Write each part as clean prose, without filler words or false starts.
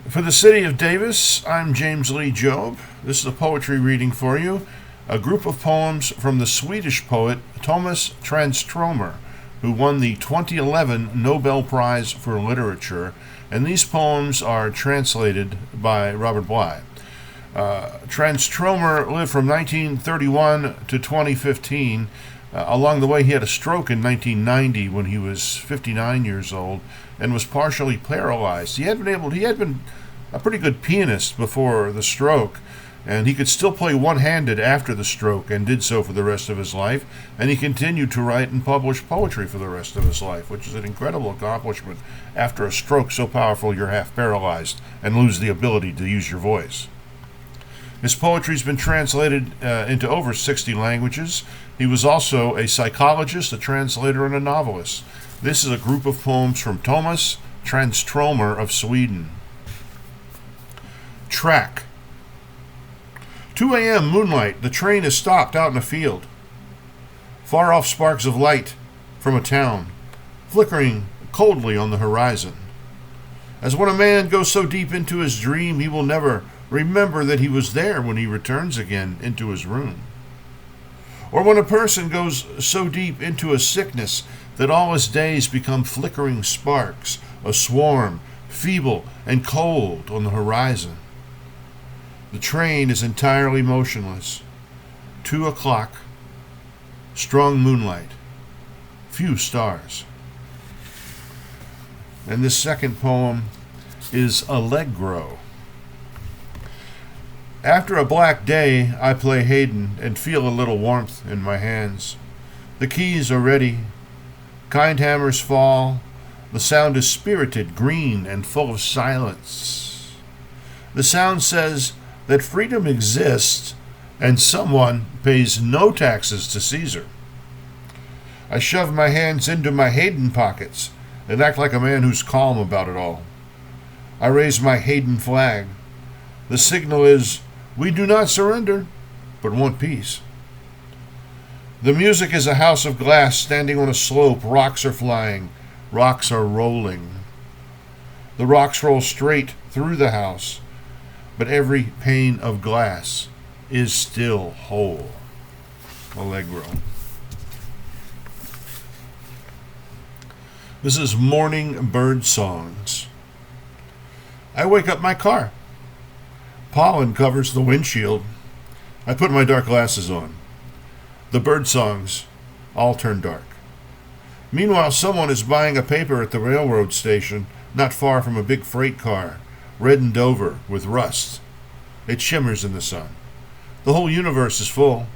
For the city of Davis, I'm James Lee Jobe. This is a poetry reading for you. A group of poems from the Swedish poet Tomas Tranströmer, who won the 2011 Nobel Prize for Literature, and these poems are translated by Robert Bly. Tranströmer lived from 1931 to 2015. Along the way, he had a stroke in 1990 when he was 59 years old and was partially paralyzed. He had been a pretty good pianist before the stroke, and he could still play one-handed after the stroke and did so for the rest of his life. And he continued to write and publish poetry for the rest of his life, which is an incredible accomplishment after a stroke so powerful you're half paralyzed and lose the ability to use your voice. His poetry's been translated into over 60 languages. He was also a psychologist, a translator, and a novelist. This is a group of poems from Tomas Tranströmer of Sweden. Track. 2 a.m. moonlight. The train is stopped out in a field. Far off sparks of light from a town, flickering coldly on the horizon. As when a man goes so deep into his dream, he will never remember that he was there when he returns again into his room. Or when a person goes so deep into a sickness that all his days become flickering sparks, a swarm, feeble and cold on the horizon. The train is entirely motionless. 2 o'clock, strong moonlight, few stars. And this second poem is Allegro. After a black day, I play Haydn and feel a little warmth in my hands. The keys are ready. Kind hammers fall. The sound is spirited, green, and full of silence. The sound says that freedom exists and someone pays no taxes to Caesar. I shove my hands into my Haydn pockets and act like a man who's calm about it all. I raise my Haydn flag. The signal is, we do not surrender, but want peace. The music is a house of glass standing on a slope. Rocks are flying. Rocks are rolling. The rocks roll straight through the house, but every pane of glass is still whole. Allegro. This is Morning Bird Songs. I wake up my car. Pollen covers the windshield. I put my dark glasses on. The bird songs all turn dark. Meanwhile, someone is buying a paper at the railroad station not far from a big freight car, reddened over with rust. It shimmers in the sun. The whole universe is full.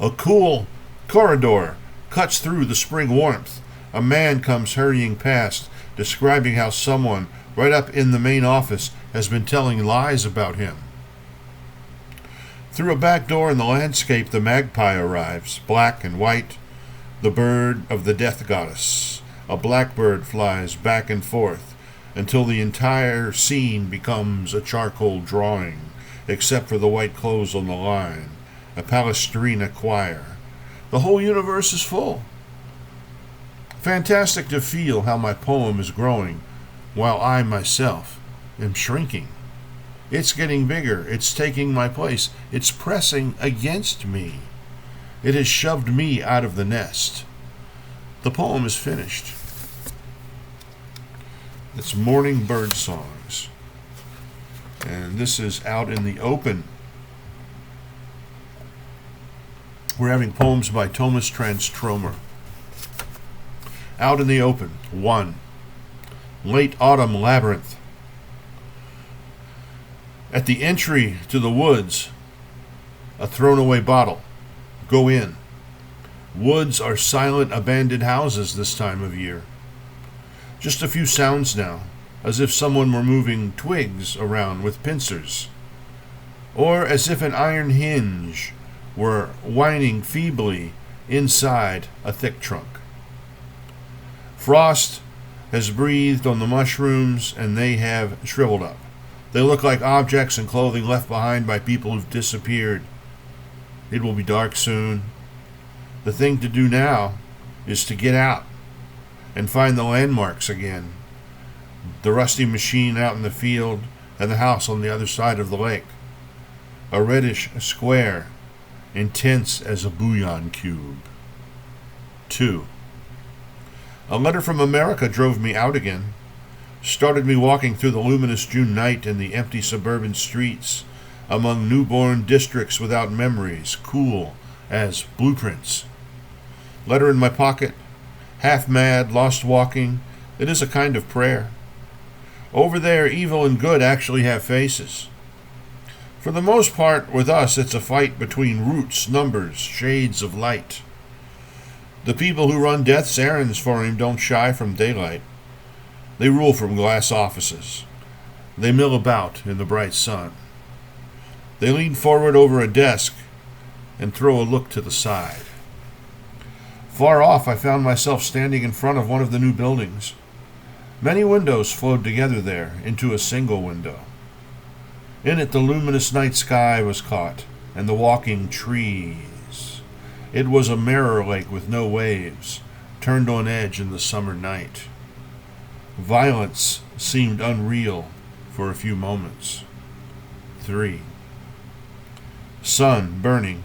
A cool corridor cuts through the spring warmth. A man comes hurrying past, describing how someone right up in the main office has been telling lies about him. Through a back door in the landscape, the magpie arrives, black and white, the bird of the death goddess. A blackbird flies back and forth until the entire scene becomes a charcoal drawing, except for the white clothes on the line, a Palestrina choir. The whole universe is full. Fantastic to feel how my poem is growing, while I myself am shrinking. It's getting bigger. It's taking my place. It's pressing against me. It has shoved me out of the nest. The poem is finished. It's Morning Bird Songs. And this is Out in the Open. We're having poems by Tomas Tranströmer. Out in the Open. 1. Late Autumn Labyrinth. At the entry to the woods, a thrown-away bottle. Go in. Woods are silent, abandoned houses this time of year. Just a few sounds now, as if someone were moving twigs around with pincers, or as if an iron hinge were whining feebly inside a thick trunk. Frost has breathed on the mushrooms, and they have shriveled up. They look like objects and clothing left behind by people who've disappeared. It will be dark soon. The thing to do now is to get out and find the landmarks again. the rusty machine out in the field, and the house on the other side of the lake. A reddish square, intense as a bouillon cube. 2. A letter from America drove me out again, started me walking through the luminous June night in the empty suburban streets, among newborn districts without memories, cool as blueprints. Letter in my pocket, half mad, lost walking. It is a kind of prayer. Over there, evil and good actually have faces. For the most part, with us, it's a fight between roots, numbers, shades of light. The people who run death's errands for him don't shy from daylight. They rule from glass offices. They mill about in the bright sun. They lean forward over a desk and throw a look to the side. Far off, I found myself standing in front of one of the new buildings. Many windows flowed together there into a single window. In it, the luminous night sky was caught, and the walking trees. It was a mirror lake with no waves, turned on edge in the summer night. Violence seemed unreal for a few moments. 3. Sun burning.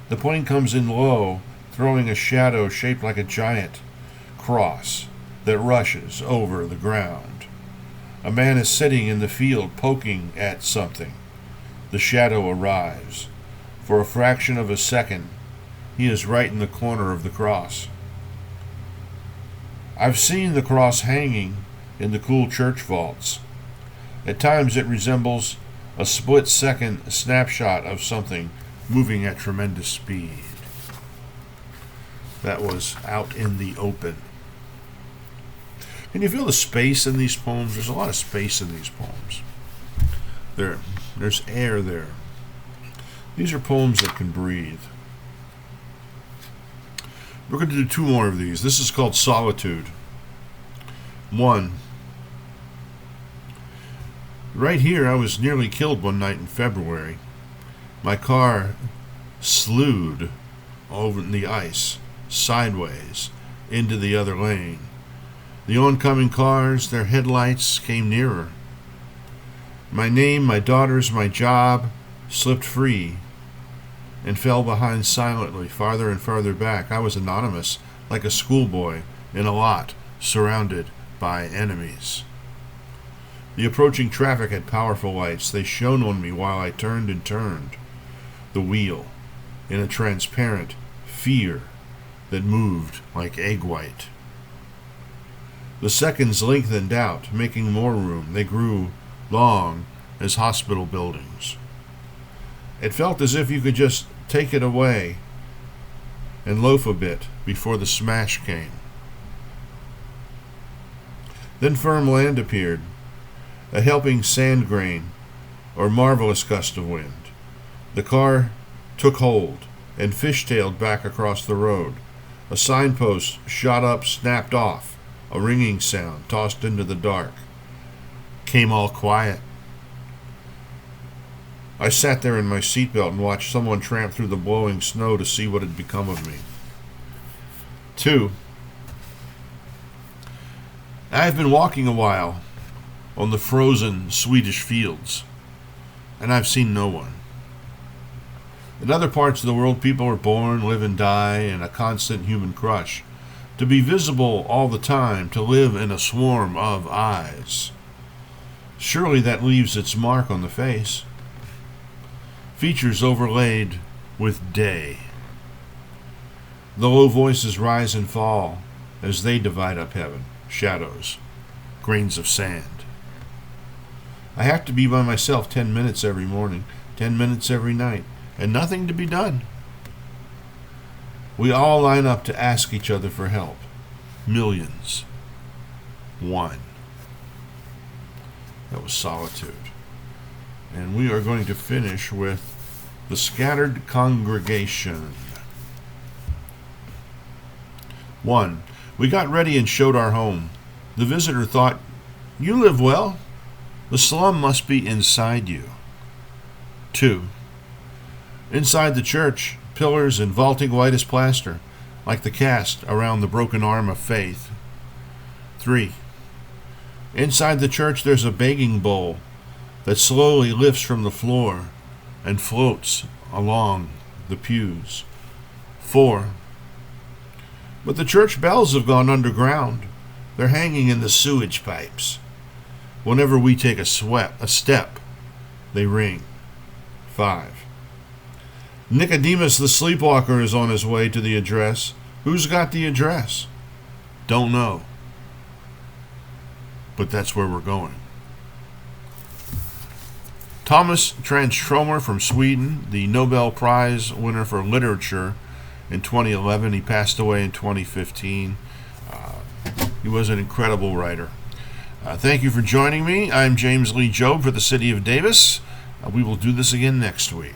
The plane comes in low, throwing a shadow shaped like a giant cross that rushes over the ground. A man is sitting in the field poking at something. The shadow arrives. For a fraction of a second, he is right in the corner of the cross. I've seen the cross hanging in the cool church vaults. At times it resembles a split-second snapshot of something moving at tremendous speed. That was Out in the Open. Can you feel the space in these poems? There's a lot of space in these poems. There's air there. These are poems that can breathe. We're going to do 2 more of these. This is called Solitude. 1. Right here, I was nearly killed one night in February. My car slewed over the ice, sideways, into the other lane. The oncoming cars, their headlights came nearer. My name, my daughters, my job slipped free and fell behind silently, farther and farther back. I was anonymous, like a schoolboy in a lot, surrounded by enemies. The approaching traffic had powerful lights. They shone on me while I turned and turned the wheel in a transparent fear that moved like egg white. The seconds lengthened out, making more room. They grew long as hospital buildings. It felt as if you could just take it away and loaf a bit before the smash came. Then firm land appeared, a helping sand grain or marvelous gust of wind. The car took hold and fishtailed back across the road. A signpost shot up, snapped off. A ringing sound tossed into the dark. Came all quiet. I sat there in my seatbelt and watched someone tramp through the blowing snow to see what had become of me. 2. I have been walking a while on the frozen Swedish fields, and I've seen no one. In other parts of the world, people are born, live, and die in a constant human crush. To be visible all the time, to live in a swarm of eyes. Surely that leaves its mark on the face. Features overlaid with day. The low voices rise and fall as they divide up heaven. Shadows, grains of sand. I have to be by myself 10 minutes every morning, 10 minutes every night, and nothing to be done. We all line up to ask each other for help. Millions. 1. That was Solitude. And we are going to finish with The Scattered Congregation. 1. We got ready and showed our home. The visitor thought, "You live well. The slum must be inside you." 2. Inside the church, pillars and vaulting white as plaster, like the cast around the broken arm of faith. 3. Inside the church, there's a begging bowl that slowly lifts from the floor and floats along the pews. 4. But the church bells have gone underground. They're hanging in the sewage pipes. Whenever we take a step, they ring. 5. Nicodemus the sleepwalker is on his way to the address. Who's got the address? Don't know. But that's where we're going. Tomas Tranströmer from Sweden, the Nobel Prize winner for literature in 2011. He passed away in 2015. He was an incredible writer. Thank you for joining me. I'm James Lee Jobe for the City of Davis. We will do this again next week.